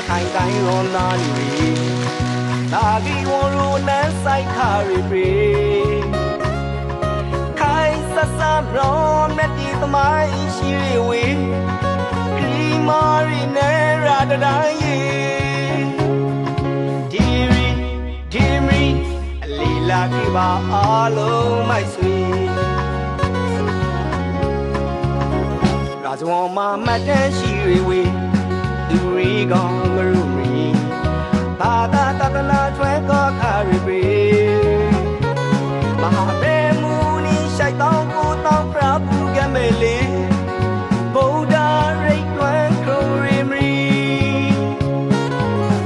ခိုင်တိုင်းရောနာလီတာဂီဝရုနန်းဆိုင်ခါရီပရီခိုင်ဆဆာဘရောမက်တီသမိုင်းရှိရီဝေခရီမာရီနေရာတတိုင်းဒီမီအလီလာကိပါအားလုံးမိုက်ဆွေရာဇဝမမတ်တန်ရှိရီဝေသူရီကောင်မရူမီဘာသာတတနာထွဲကောခါရီပရီမဟာဘေမူနီရှိုက်တောင်းကိုတောင်းပရာပူကမဲလီဗုဒ္ဓရိတ်တွန်ခရိုရီမီ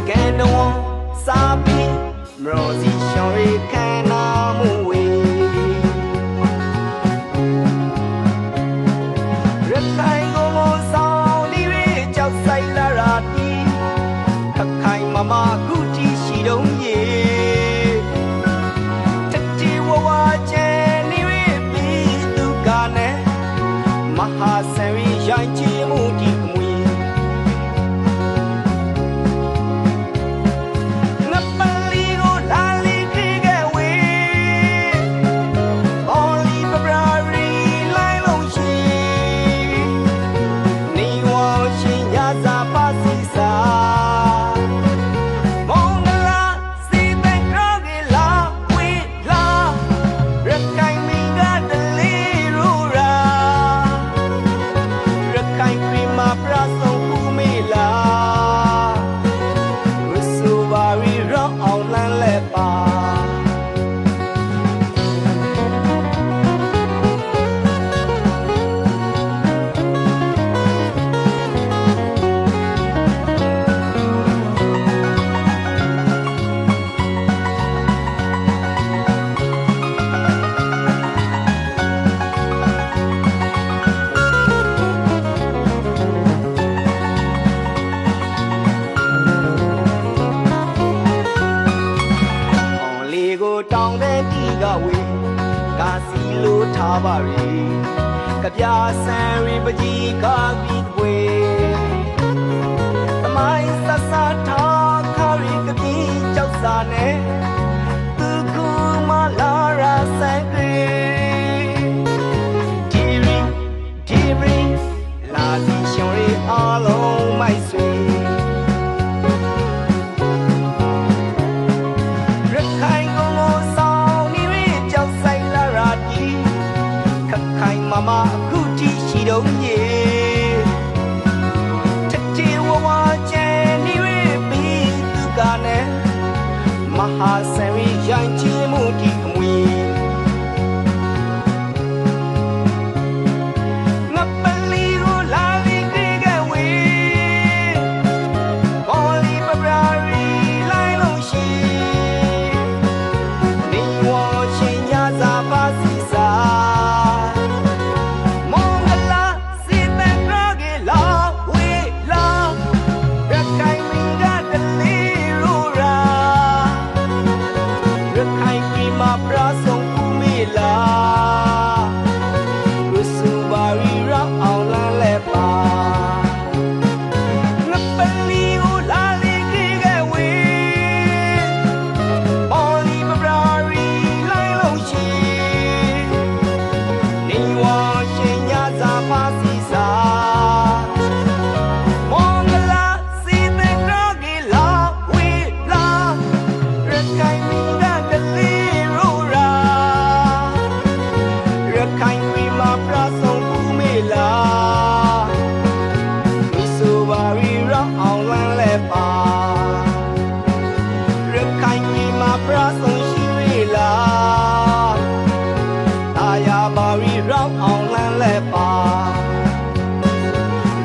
ကဲနဝစာပီမရောစီရှောရီခန္နာမူဝေရခိုင်ကိုဆောင်ဒီရီကြောက်ဆိုင်လာရာတီခခိုင်မမကုတီရှိတုံးရေတတိဝဝကျဲနေရီပြီးသူကနဲ့မဟာဆန်ရီရိုင်းချီမှုတီမွေငပလီကိုလာလီခိခဲ့ဝေအော်လီပပရာရီလိုင်းလုံးရှိနေဝရှင်ရစာပါစီစာတောင်းတဲ့တီကဝေကာစီလိုထားပါရီကပြဆန်ရီပကြီးကာပြီးကွေသမိုင်းဆဆာထားခါရီကပြင်းကြောက်စာနဲ့သူကူမလာရာဆန်ကရီဒီရီလာစီရှော်ရီအားလုံးမိုက်ဆွေမအခုတီရှိတုံးရေတတိဝဝကျဲနေရီပြီးသူကနဲ့မဟာဆန်ရီရိုင်းချီမှုတီအမွေငပလီကိုလာလီခိခဲ့ဝေအော်လီပပရာရီလိုင်းလုံးရှိနေဝရှင်ရစာပါစီစာ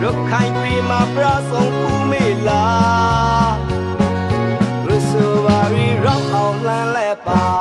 ရခိုင်ပြည်မှာပြဆုံးကူမေလာရစဝါရီရောက်အောင်လမ်းလဲပါ